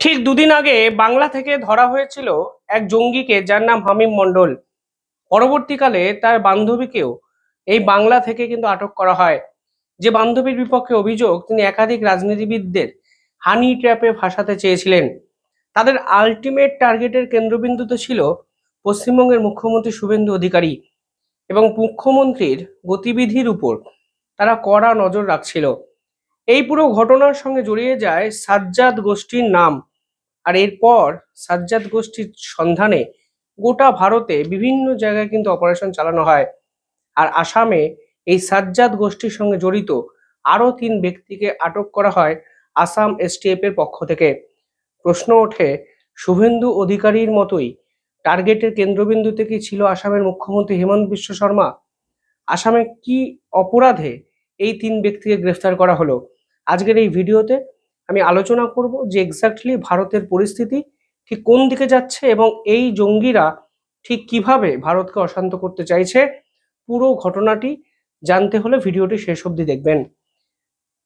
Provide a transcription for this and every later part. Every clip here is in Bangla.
ঠিক দুদিন আগে বাংলা থেকে ধরা হয়েছিল এক জঙ্গিকে, যার নাম হামিম মণ্ডল। পরবর্তীকালে তার বান্ধবীকেও এই বাংলা থেকে কিন্তু আটক করা হয়। যে বান্ধবীর বিপক্ষে অভিযোগ, তিনি একাধিক রাজনীতিবিদদের হানি ট্র্যাপে ফাঁসাতে চেয়েছিলেন। তাদের আলটিমেট টার্গেটের কেন্দ্রবিন্দুতে ছিল পশ্চিমবঙ্গের মুখ্যমন্ত্রী শুভেন্দু অধিকারী, এবং মুখ্যমন্ত্রীর গতিবিধির উপর তারা কড়া নজর রাখছিল। এই পুরো ঘটনার সঙ্গে জড়িয়ে যায় সাজ্জাদ গোষ্ঠীর নাম। আর এরপর সাজ্জাদ গোষ্ঠীর সন্ধানে গোটা ভারতে বিভিন্ন জায়গায় কিন্তু অপারেশন চালানো হয়। আর আসামে এই সাজ্জাদ গোষ্ঠীর সঙ্গে জড়িত আরো 3 ব্যক্তিকে আটক করা হয় আসাম এসটিএফ এর পক্ষ থেকে। প্রশ্ন ওঠে, শুভেন্দু অধিকারীর মতোই টার্গেটের কেন্দ্রবিন্দুতে কি ছিল আসামের মুখ্যমন্ত্রী হেমন্ত বিশ্ব শর্মা? আসামে কি অপরাধে এই 3 ব্যক্তিকে গ্রেফতার করা হলো? আজকের এই ভিডিওতে আমি আলোচনা করব যে এক্স্যাক্টলি ভারতের পরিস্থিতি ঠিক কোন দিকে যাচ্ছে, এবং এই জঙ্গিরা ঠিক কিভাবে ভারতকে অশান্ত করতে চাইছে। পুরো ঘটনাটি জানতে হলে ভিডিওটি শেষ অবধি দেখবেন।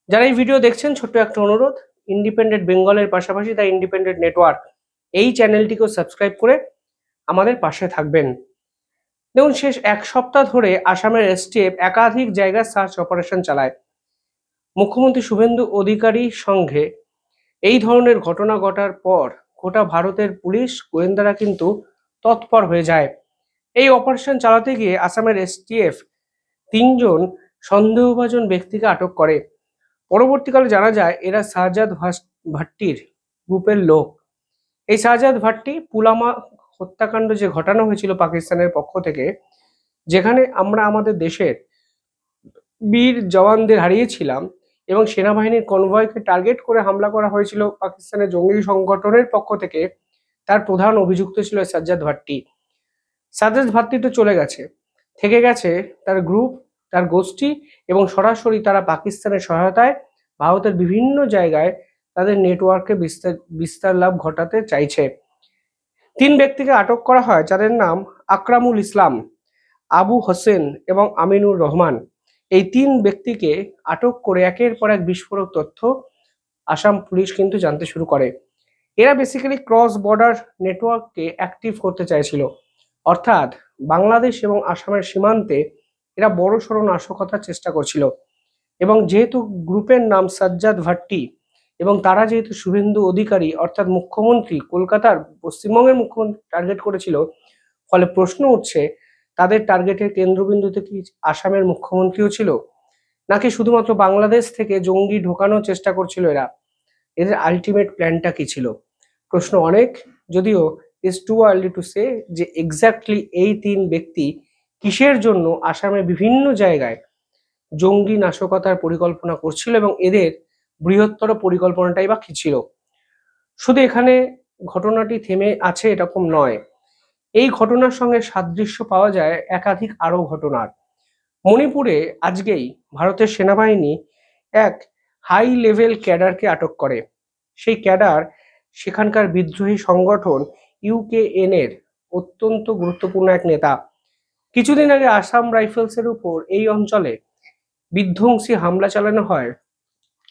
যারা এই ভিডিও দেখছেন, ছোট্ট একটা অনুরোধ, ইন্ডিপেন্ডেন্ট বেঙ্গলের পাশাপাশি দ্য ইন্ডিপেন্ডেন্ট নেটওয়ার্ক এই চ্যানেলটিকেও সাবস্ক্রাইব করে আমাদের পাশে থাকবেন। দেখুন, শেষ 1 সপ্তাহ ধরে আসামের এসটিএফ একাধিক জায়গায় সার্চ অপারেশন চালায়। মুখ্যমন্ত্রী শুভেন্দু অধিকারীর সঙ্গে এই ধরনের ঘটনা ঘটার পর গোটা ভারতের পুলিশ গোয়েন্দারা কিন্তু তৎপর হয়ে যায়। এই অপারেশন চালাতে গিয়ে আসামের এসটিএফ 3জন সন্দেহভাজন ব্যক্তিকে আটক করে। পরবর্তীকালে জানা যায় এরা শাহজাদ ভাট্টির গ্রুপের লোক। এই শাহজাদ ভাট্টি পুলওয়ামা হত্যাকাণ্ড যে ঘটানো হয়েছিল পাকিস্তানের পক্ষ থেকে, যেখানে আমরা আমাদের দেশের বীর জওয়ানদের হারিয়েছিলাম এবং সেনাবাহিনীর কনভয়কে টার্গেট করে হামলা করা হয়েছিল পাকিস্তানের জঙ্গি সংগঠনের পক্ষ থেকে, তার প্রধান অভিযুক্ত ছিল সাজ্জাদ ভাট্টি। সাজ্জাদ ভাট্টি তো চলে গেছে, থেকে গেছে তার গ্রুপ, তার গোষ্ঠী, এবং সরাসরি তারা পাকিস্তানের সহায়তায় ভারতের বিভিন্ন জায়গায় তাদের নেটওয়ার্কে বিস্তার লাভ ঘটাতে চাইছে। 3 ব্যক্তিকে আটক করা হয়, যাদের নাম আকরামুল ইসলাম, আবু হোসেন এবং আমিনুর রহমান। এই 3 ব্যক্তিকে আটক করে একের পর এক বিস্ফোরক তথ্য আসাম পুলিশ কিন্তু জানতে শুরু করে। এরা বেসিক্যালি ক্রস বর্ডার নেটওয়ার্ককে অ্যাক্টিভ করতে চাইছিল, অর্থাৎ বাংলাদেশ এবং আসামের সীমান্তে এরা বড়সড় নাশকতার চেষ্টা করছিল। এবং যেহেতু গ্রুপের নাম সাজ্জাদ ভাট্টি, এবং তারা যেহেতু শুভেন্দু অধিকারী অর্থাৎ মুখ্যমন্ত্রী, কলকাতার পশ্চিমবঙ্গের মুখ্যমন্ত্রী টার্গেট করেছিল, ফলে প্রশ্ন উঠছে তাদের টার্গেটের কেন্দ্রবিন্দুতে কি আসামের মুখ্যমন্ত্রীও ছিল, নাকি শুধুমাত্র বাংলাদেশ থেকে জঙ্গি ঢোকানোর চেষ্টা করছিল এরা? এদের আলটিমেট প্ল্যানটা কি ছিল? প্রশ্ন অনেক, যদিও is too early to say যে এক্স্যাক্টলি এই 3 ব্যক্তি কিসের জন্য আসামের বিভিন্ন জায়গায় জঙ্গি নাশকতার পরিকল্পনা করছিল, এবং এদের বৃহত্তর পরিকল্পনাটাই বা কি ছিল। শুধু এখানে ঘটনাটি থেমে আছে এরকম নয়, এই ঘটনার সঙ্গে সাদৃশ্য পাওয়া যায় একাধিক আরো ঘটনার। মণিপুরে আজকেই ভারতের সেনাবাহিনী এক হাই লেভেল ক্যাডারকে আটক করে। সেই ক্যাডার সেখানকার বিদ্রোহী সংগঠন ইউকেএন এর অত্যন্ত গুরুত্বপূর্ণ এক নেতা। কিছুদিন আগে আসাম রাইফেলসের উপর এই অঞ্চলে বিধ্বংসী হামলা চালানো হয়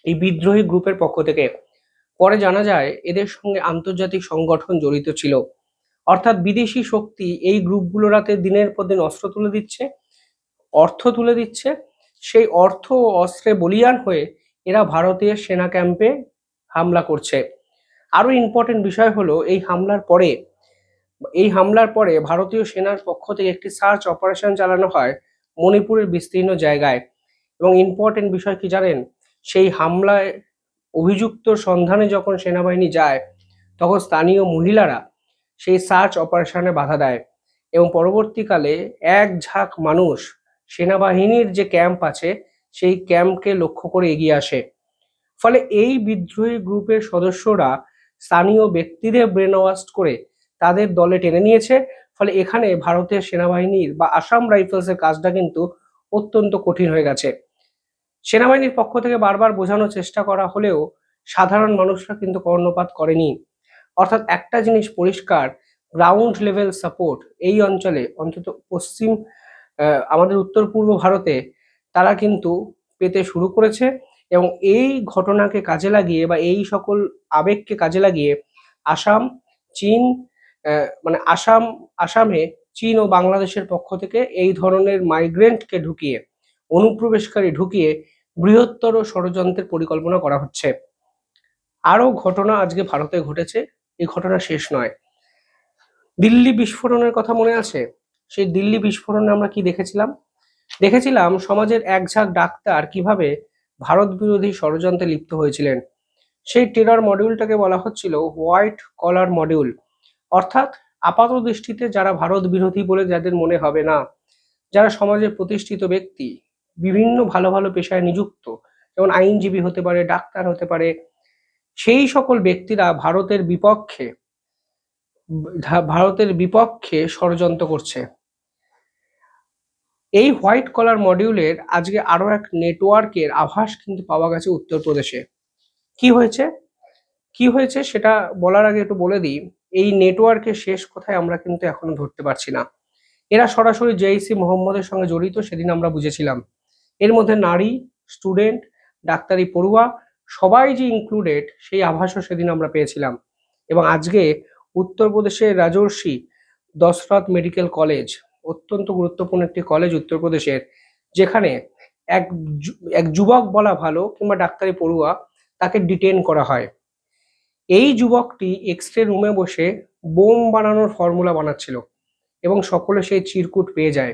এই বিদ্রোহী গ্রুপের পক্ষ থেকে। পরে জানা যায় এদের সঙ্গে আন্তর্জাতিক সংগঠন জড়িত ছিল, অর্থাৎ বিদেশি শক্তি এই গ্রুপগুলোর হাতে দিনের পর দিন অস্ত্র তুলে দিচ্ছে, অর্থ তুলে দিচ্ছে। সেই অর্থ ও অস্ত্রে বলিয়ান হয়ে এরা ভারতীয় সেনা ক্যাম্পে হামলা করছে। আরো ইম্পর্টেন্ট বিষয় হলো, এই হামলার পরে ভারতীয় সেনার পক্ষ থেকে একটি সার্চ অপারেশন চালানো হয় মণিপুরের বিস্তীর্ণ জায়গায়। এবং ইম্পর্টেন্ট বিষয় কি জানেন, সেই হামলায় অভিযুক্ত সন্ধানে যখন সেনাবাহিনী যায়, তখন স্থানীয় মহিলারা সেই সার্চ অপারেশনে বাধা দেয়, এবং পরবর্তীকালে এক ঝাঁক মানুষ সেনাবাহিনীর যে ক্যাম্প আছে সেই ক্যাম্পকে লক্ষ্য করে এগিয়ে আসে। ফলে এই বিদ্রোহী গ্রুপের সদস্যরা স্থানীয় ব্যক্তিদের ব্রেন ওয়াশ করে তাদের দলে টেনে নিয়েছে। ফলে এখানে ভারতের সেনাবাহিনীর বা আসাম রাইফেলসের কাজটা কিন্তু অত্যন্ত কঠিন হয়ে গেছে। সেনাবাহিনীর পক্ষ থেকে বারবার বোঝানোর চেষ্টা করা হলেও সাধারণ মানুষরা কিন্তু কর্ণপাত করেনি। অর্থাৎ একটা জিনিস পরিষ্কার, গ্রাউন্ড লেভেল সাপোর্ট এই অঞ্চলে, অন্তত আমাদের উত্তর পূর্ব ভারতে তারা কিন্তু পেতে শুরু করেছে। এবং এই ঘটনাকে কাজে লাগিয়ে বা এই সকল আবেগকে কাজে লাগিয়ে আসাম, চীন, আসামে চীন ও বাংলাদেশের পক্ষ থেকে এই ধরনের মাইগ্রেন্টকে ঢুকিয়ে, অনুপ্রবেশকারী ঢুকিয়ে বৃহত্তর ষড়যন্ত্রের পরিকল্পনা করা হচ্ছে। আরো ঘটনা আজকে ভারতে ঘটেছে, এই ঘটনা শেষ নয়। দিল্লি বিস্ফোরণের কথা মনে আছে? সেই দিল্লি বিস্ফোরণে আমরা কি দেখেছিলাম সমাজের একঝাঁক ডাক্তার কিভাবে ভারত বিরোধী ষড়যন্ত্রে লিপ্ত হয়েছিলেন। সেই টেরর মডিউলটাকে বলা হচ্ছিল হোয়াইট কলার মডিউল, অর্থাৎ আপাত দৃষ্টিতে যারা ভারত বিরোধী বলে যাদের মনে হবে না, যারা সমাজের প্রতিষ্ঠিত ব্যক্তি, বিভিন্ন ভালো ভালো পেশায় নিযুক্ত, যেমন আইনজীবী হতে পারে, ডাক্তার হতে পারে, সেই সকল ব্যক্তিরা ভারতের বিপক্ষে ষড়যন্ত্র করছে। এই হোয়াইট কলার মডিউলের আজকে আরো এক নেটওয়ার্কের আভাস কিন্তু পাওয়া গেছে উত্তরপ্রদেশে। কি হয়েছে সেটা বলার আগে একটু বলে দিই, এই নেটওয়ার্কের শেষ কোথায় আমরা কিন্তু এখনো ধরতে পারছি না। এরা সরাসরি জেইসি মোহাম্মদের সঙ্গে জড়িত সেদিন আমরা বুঝেছিলাম। এর মধ্যে নারী, স্টুডেন্ট, ডাক্তারি পড়ুয়া সবাই যে ইনক্লুডেড সেই আভাসও সেদিন আমরা পেয়েছিলাম। এবং আজকে উত্তরপ্রদেশের রাজর্ষি দশরথ মেডিকেল কলেজ, অত্যন্ত গুরুত্বপূর্ণ একটি কলেজ উত্তরপ্রদেশের, যেখানে এক এক যুবক বলা ভালো কিংবা ডাক্তারি পড়ুয়া, তাকে ডিটেন করা হয়। এই যুবকটি এক্স রে রুমে বসে বোম বানানোর ফর্মুলা বানাচ্ছিল এবং সকলে সেই চিরকুট পেয়ে যায়।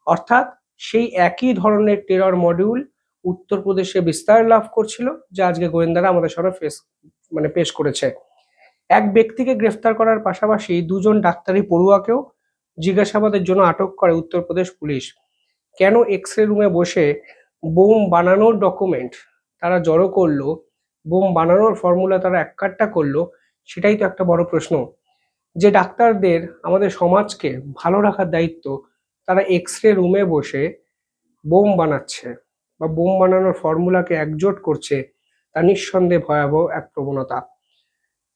অর্থাৎ সেই একই ধরনের টেরর মডিউল উত্তরপ্রদেশে বিস্তার লাভ করছিল, যা আজকে গোয়েন্দারা আমাদের সামনে পেশ করেছে। এক ব্যক্তিকে গ্রেফতার করার পাশাপাশি দুজন ডাক্তারি পড়ুয়াকেও জিজ্ঞাসাবাদের জন্য আটক করে উত্তরপ্রদেশ পুলিশ। কেন এক্স রে রুমে বসে বোম বানানোর ডকুমেন্ট তারা জড়ো করলো, বোম বানানোর ফর্মুলা তারা এককাট্টা করলো, সেটাই তো একটা বড় প্রশ্ন। যে ডাক্তারদের আমাদের সমাজকে ভালো রাখার দায়িত্ব, তারা এক্স রে রুমে বসে বোম বানাচ্ছে বা বোম বানানোর ফর্মুলাকে একজোট করছে, তা নিঃসন্দেহে ভয়াবহ এক প্রবণতা।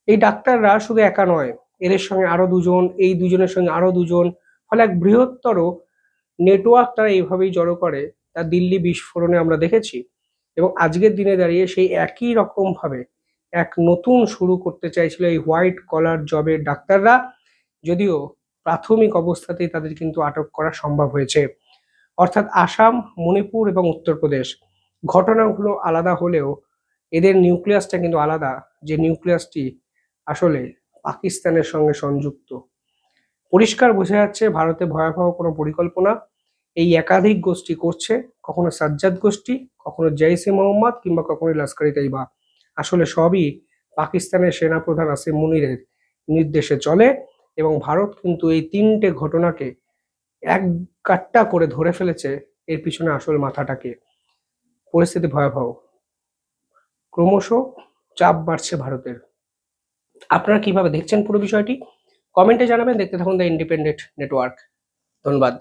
এই ডাক্তাররা শুধু একা নয়, এদের সঙ্গে আরো দুজন, এই দুজনের সঙ্গে আরো দুজন, ফলে এক বৃহত্তর নেটওয়ার্ক তারা এইভাবেই জড়ো করে, তা দিল্লি বিস্ফোরণে আমরা দেখেছি। এবং আজকের দিনে দাঁড়িয়ে সেই একই রকম ভাবে এক নতুন শুরু করতে চাইছিল এই হোয়াইট কলার জবের ডাক্তাররা, যদিও প্রাথমিক অবস্থাতেই তাদের কিন্তু আটক করা সম্ভব হয়েছে। অর্থাৎ আসাম, মণিপুর এবং উত্তরপ্রদেশ, ঘটনাগুলো আলাদা হলেও এদের নিউক্লিয়াসটা কিন্তু আলাদা, যে নিউক্লিয়াসটি আসলে পাকিস্তানের সঙ্গে সংযুক্ত। পরিষ্কার বোঝা যাচ্ছে ভারতে ভয়াবহ কোনো পরিকল্পনা এই একাধিক গোষ্ঠী করছে, কখনো সাজ্জাদ গোষ্ঠী, কখনো জৈশে মোহাম্মদ, কিংবা কখনো লস্করি তৈবা। আসলে সবই পাকিস্তানের সেনাপ্রধান আসিম মুনিরের নির্দেশে চলে এবং ভারত কিন্তু এই তিনটে ঘটনাকে এক কাট্টা করে ধরে ফেলেছে এর পিছনে আসল মাথাটাকে। পরিস্থিতি ভয়াবহ, ক্রমশ চাপ বাড়ছে ভারতের। আপনারা কিভাবে দেখছেন পুরো বিষয়টি কমেন্টে জানাবেন। দেখতে থাকুন দ্য ইন্ডিপেন্ডেন্ট নেটওয়ার্ক। ধন্যবাদ।